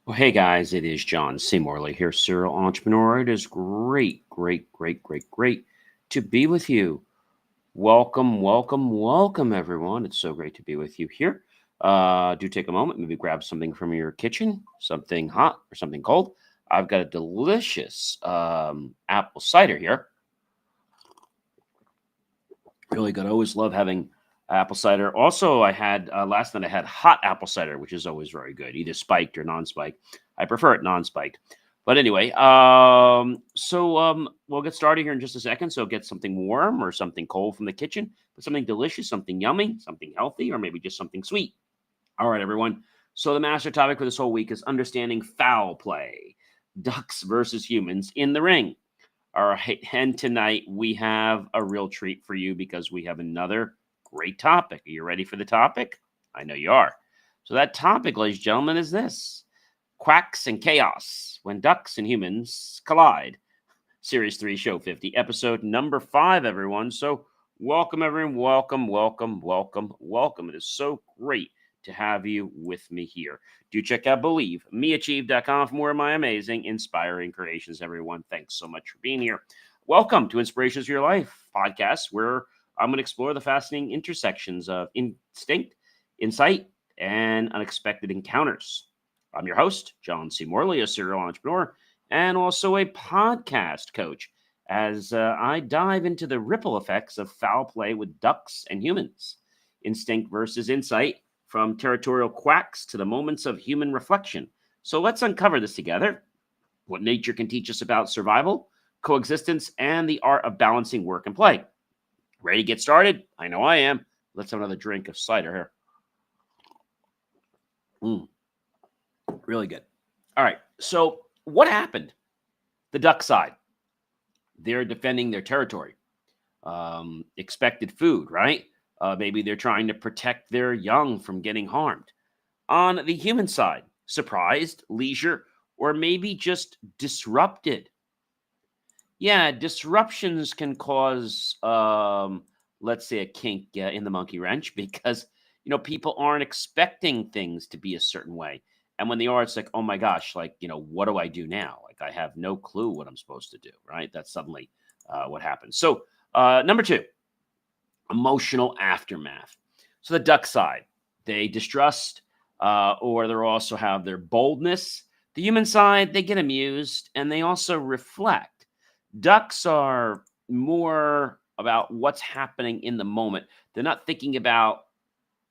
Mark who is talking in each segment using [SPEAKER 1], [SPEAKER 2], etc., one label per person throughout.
[SPEAKER 1] Well, hey guys, it is John C. Morley here, serial entrepreneur. It is great to be with you. Welcome, everyone. It's so great to be with you here. Do take a moment, maybe grab something from your kitchen, something hot or something cold. I've got a delicious apple cider here. Really good. I always love having apple cider. Also, I had last night I had hot apple cider, which is always very good, either spiked or non-spiked. I prefer it non-spiked. But anyway, we'll get started here in just a second. So get something warm or something cold from the kitchen, but something delicious, something yummy, something healthy, or maybe just something sweet. All right, everyone. So the master topic for this whole week is understanding foul play, ducks versus humans in the ring. All right. And tonight we have a real treat for you because we have another great topic. Are you ready for the topic? I know you are. So, that topic, ladies and gentlemen, is this: quacks and chaos when ducks and humans collide. Series 3, Show 50, episode number 5, everyone. So, welcome, everyone. Welcome. It is so great to have you with me here. Do check out BelieveMeAchieve.com for more of my amazing, inspiring creations, everyone. Thanks so much for being here. Welcome to Inspirations for Your Life podcast, where I'm going to explore the fascinating intersections of instinct, insight, and unexpected encounters. I'm your host, John C. Morley, a serial entrepreneur and also a podcast coach, as I dive into the ripple effects of foul play with ducks and humans, instinct versus insight, from territorial quacks to the moments of human reflection. So let's uncover this together: what nature can teach us about survival, coexistence, and the art of balancing work and play. Ready to get started? I know I am. Let's have another drink of cider here. Really good. All right. So what happened? The duck side, they're defending their territory. Expected food, right? Maybe they're trying to protect their young from getting harmed. On the human side, surprised, leisure, or maybe just disrupted. Yeah, disruptions can cause, let's say, a kink in the monkey wrench because people aren't expecting things to be a certain way, and when they are, it's like, oh my gosh, like what do I do now? Like I have no clue what I'm supposed to do. Right? That's suddenly what happens. So number 2, emotional aftermath. So the duck side, they distrust, or they also have their boldness. The human side, they get amused and they also reflect. Ducks are more about what's happening in the moment. They're not thinking about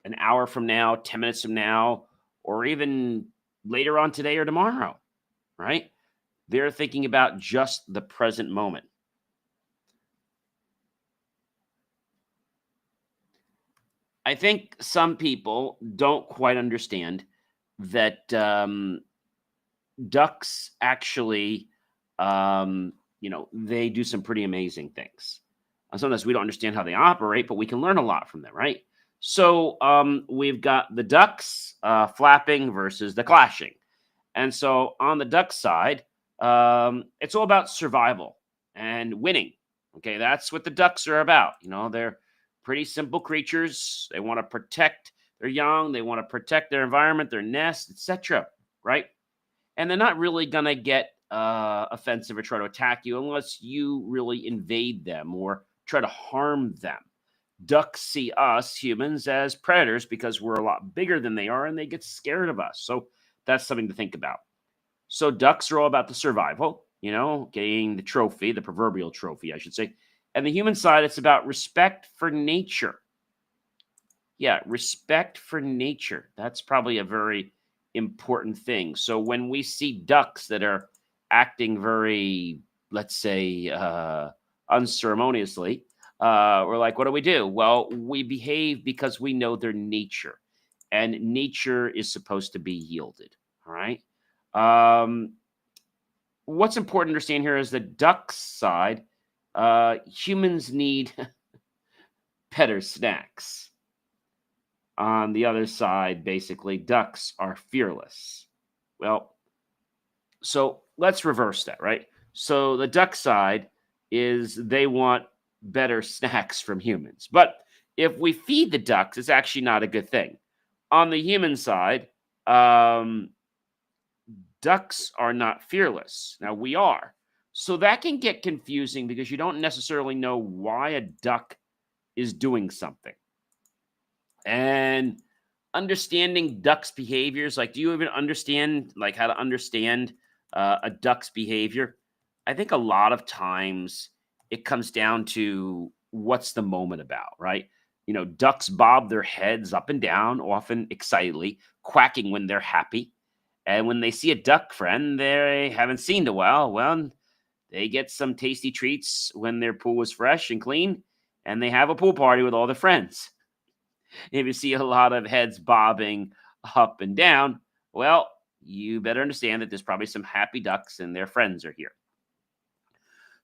[SPEAKER 1] an hour from now, 10 minutes from now, or even later on today or tomorrow, right? They're thinking about just the present moment. I think some people don't quite understand that ducks actually, they do some pretty amazing things. And sometimes we don't understand how they operate, but we can learn a lot from them, right? So we've got the ducks flapping versus the clashing. And so on the duck side, it's all about survival and winning. Okay, that's what the ducks are about. They're pretty simple creatures. They want to protect their young, they want to protect their environment, their nest, etc. Right? And they're not really going to get offensive or try to attack you unless you really invade them or try to harm them. Ducks see us humans as predators because we're a lot bigger than they are and they get scared of us. So that's something to think about. So ducks are all about the survival, getting the trophy, the proverbial trophy, I should say. And the human side, it's about respect for nature. Yeah, respect for nature. That's probably a very important thing. So when we see ducks that are acting very, let's say, unceremoniously, we're like, what do? Well, we behave because we know their nature, and nature is supposed to be yielded. All right. What's important to understand here is the duck's side. Humans need better snacks. On the other side, basically, ducks are fearless. Well, so let's reverse that, right? So the duck side is they want better snacks from humans. But if we feed the ducks, it's actually not a good thing. On the human side, Ducks are not fearless. Now, we are. So that can get confusing because you don't necessarily know why a duck is doing something. And understanding ducks' behaviors, like, do you even understand, like, how to understand a duck's behavior? I think a lot of times it comes down to what's the moment about, right? Ducks bob their heads up and down, often excitedly, quacking when they're happy. And when they see a duck friend they haven't seen in a while, well, they get some tasty treats when their pool is fresh and clean, and they have a pool party with all their friends. If you see a lot of heads bobbing up and down, well, you better understand that there's probably some happy ducks and their friends are here.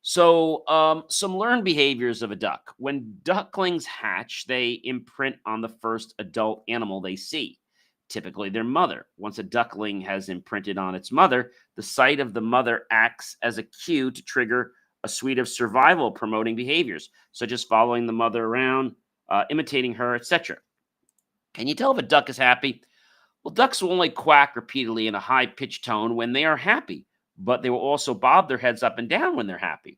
[SPEAKER 1] So, some learned behaviors of a duck. When ducklings hatch, they imprint on the first adult animal they see, typically their mother. Once a duckling has imprinted on its mother, the sight of the mother acts as a cue to trigger a suite of survival promoting behaviors, such as following the mother around, imitating her, etc. Can you tell if a duck is happy? Well, ducks will only quack repeatedly in a high pitched tone when they are happy, but they will also bob their heads up and down when they're happy.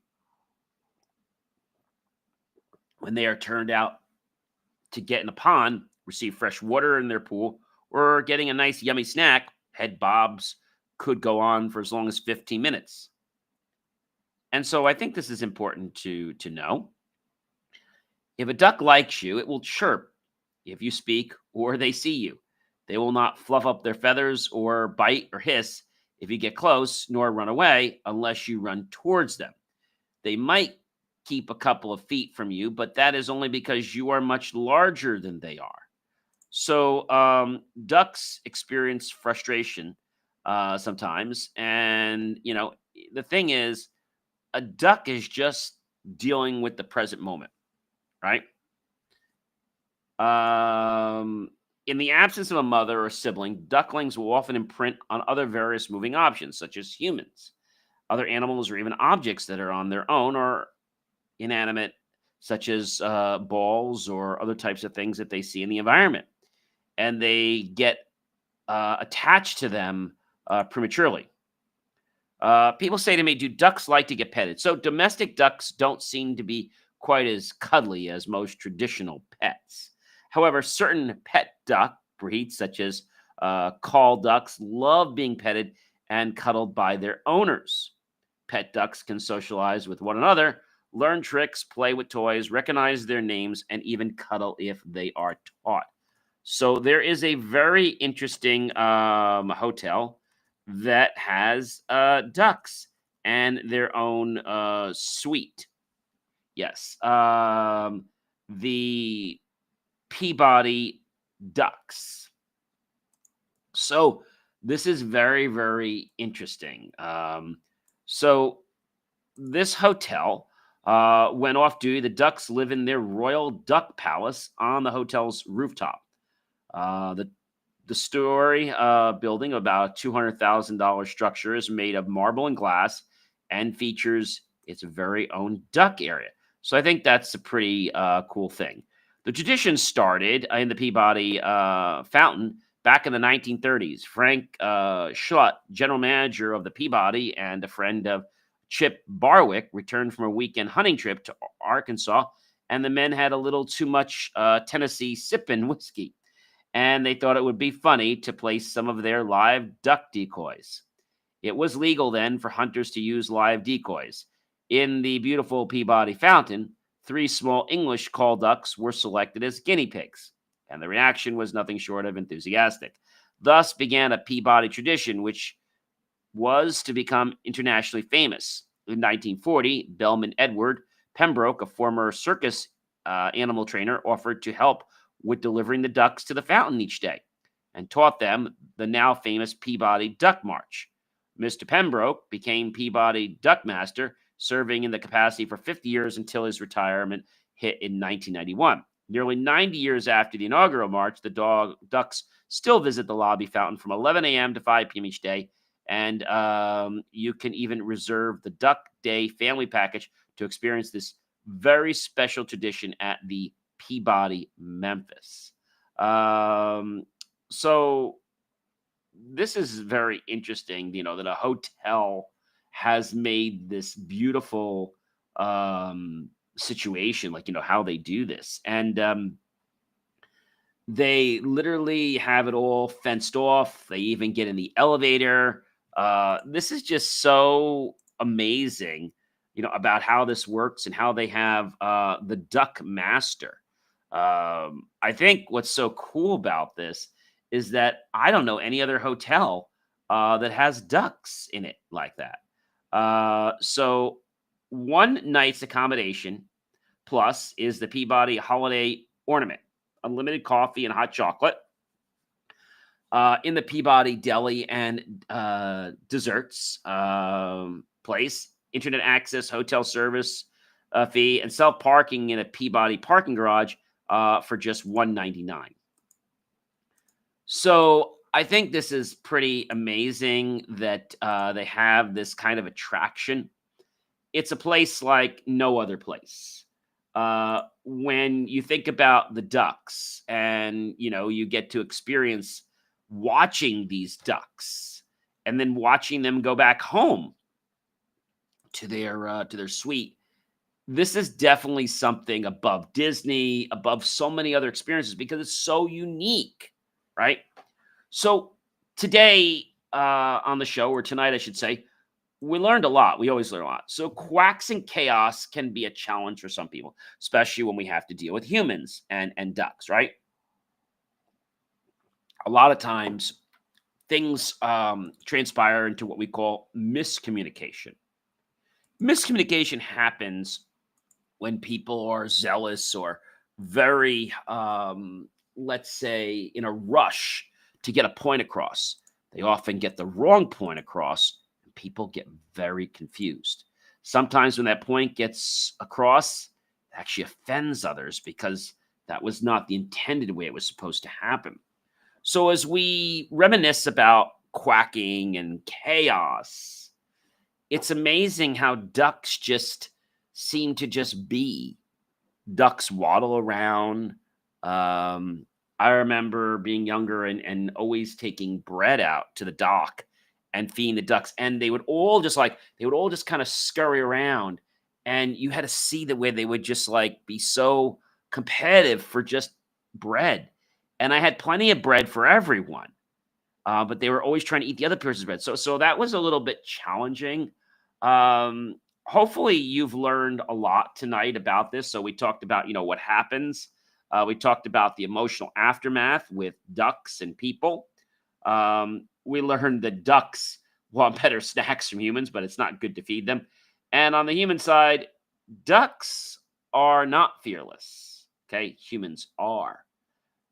[SPEAKER 1] When they are turned out to get in a pond, receive fresh water in their pool, or getting a nice yummy snack, head bobs could go on for as long as 15 minutes. And so I think this is important to know. If a duck likes you, it will chirp if you speak or they see you. They will not fluff up their feathers or bite or hiss if you get close, nor run away unless you run towards them. They might keep a couple of feet from you, but that is only because you are much larger than they are. So ducks experience frustration sometimes, and the thing is, a duck is just dealing with the present moment, right? Um, in the absence of a mother or sibling, ducklings will often imprint on other various moving objects, such as humans, other animals, or even objects that are on their own or inanimate, such as balls or other types of things that they see in the environment. And they get attached to them prematurely. People say to me, do ducks like to get petted? So, domestic ducks don't seem to be quite as cuddly as most traditional pets. However, certain pet duck breeds, such as call ducks, love being petted and cuddled by their owners. Pet ducks can socialize with one another, learn tricks, play with toys, recognize their names, and even cuddle if they are taught. So there is a very interesting hotel that has ducks and their own suite. Yes, the Peabody Ducks. So this is very, very interesting. So this hotel went off duty. The ducks live in their royal duck palace on the hotel's rooftop. The story building, about $200,000 structure, is made of marble and glass and features its very own duck area. So I think that's a pretty cool thing. The tradition started in the Peabody Fountain back in the 1930s. Frank Schlutt, general manager of the Peabody and a friend of Chip Barwick, returned from a weekend hunting trip to Arkansas, and the men had a little too much Tennessee sippin' whiskey, and they thought it would be funny to place some of their live duck decoys. It was legal then for hunters to use live decoys. In the beautiful Peabody Fountain, 3 small English call ducks were selected as guinea pigs, and the reaction was nothing short of enthusiastic. Thus began a Peabody tradition, which was to become internationally famous. In 1940, Bellman Edward Pembroke, a former circus animal trainer, offered to help with delivering the ducks to the fountain each day and taught them the now famous Peabody Duck March. Mr. Pembroke became Peabody Duck Master, serving in the capacity for 50 years until his retirement hit in 1991. Nearly 90 years after the inaugural march, the ducks still visit the lobby fountain from 11 a.m. to 5 p.m. each day, and you can even reserve the Duck Day family package to experience this very special tradition at the Peabody, Memphis. So this is very interesting, that a hotel has made this beautiful situation, like, how they do this. And they literally have it all fenced off. They even get in the elevator. This is just so amazing, about how this works and how they have the duck master. I think what's so cool about this is that I don't know any other hotel that has ducks in it like that. So one night's accommodation plus is the Peabody Holiday Ornament, unlimited coffee and hot chocolate in the Peabody Deli and desserts place, internet access, hotel service fee, and self parking in a Peabody parking garage for just $199. So I think this is pretty amazing that they have this kind of attraction. It's a place like no other place. When you think about the ducks and, you get to experience watching these ducks and then watching them go back home to their suite. This is definitely something above Disney, above so many other experiences because it's so unique, right? So today on the show, or tonight, I should say, we learned a lot. We always learn a lot. So quacks and chaos can be a challenge for some people, especially when we have to deal with humans and ducks, right? A lot of times things transpire into what we call miscommunication. Miscommunication happens when people are zealous or very, let's say, in a rush to get a point across. They often get the wrong point across, and people get very confused. Sometimes when that point gets across, it actually offends others because that was not the intended way it was supposed to happen. So as we reminisce about quacking and chaos, it's amazing how ducks just seem to just be. Ducks waddle around. I remember being younger and always taking bread out to the dock and feeding the ducks, and they would all just kind of scurry around, and you had to see the way they would just like be so competitive for just bread. And I had plenty of bread for everyone, but they were always trying to eat the other person's bread. So that was a little bit challenging. Hopefully you've learned a lot tonight about this. So we talked about, what happens. We talked about the emotional aftermath with ducks and people. We learned that ducks want better snacks from humans, but it's not good to feed them. And on the human side, ducks are not fearless. Okay, humans are.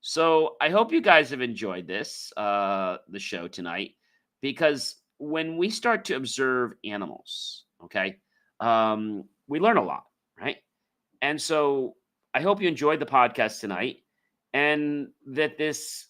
[SPEAKER 1] So I hope you guys have enjoyed the show tonight, because when we start to observe animals, okay, we learn a lot, right? And so I hope you enjoyed the podcast tonight and that this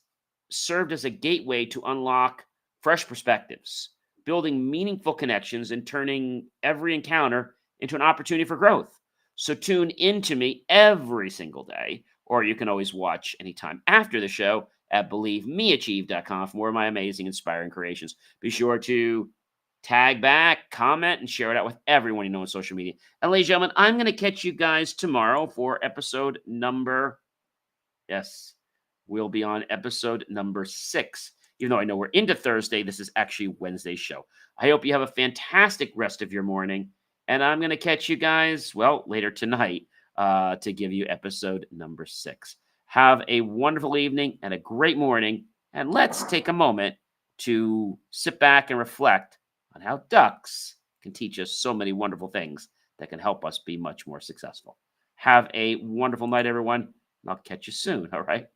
[SPEAKER 1] served as a gateway to unlock fresh perspectives, building meaningful connections, and turning every encounter into an opportunity for growth. So tune in to me every single day, or you can always watch anytime after the show at believemeachieve.com for more of my amazing, inspiring creations. Be sure to tag back, comment, and share it out with everyone you know on social media. And ladies and gentlemen, I'm going to catch you guys tomorrow for episode number, yes, we'll be on episode number 6. Even though I know we're into Thursday, this is actually Wednesday's show. I hope you have a fantastic rest of your morning. And I'm going to catch you guys, well, later tonight to give you episode number 6. Have a wonderful evening and a great morning. And let's take a moment to sit back and reflect on how ducks can teach us so many wonderful things that can help us be much more successful. Have a wonderful night, everyone. And I'll catch you soon. All right.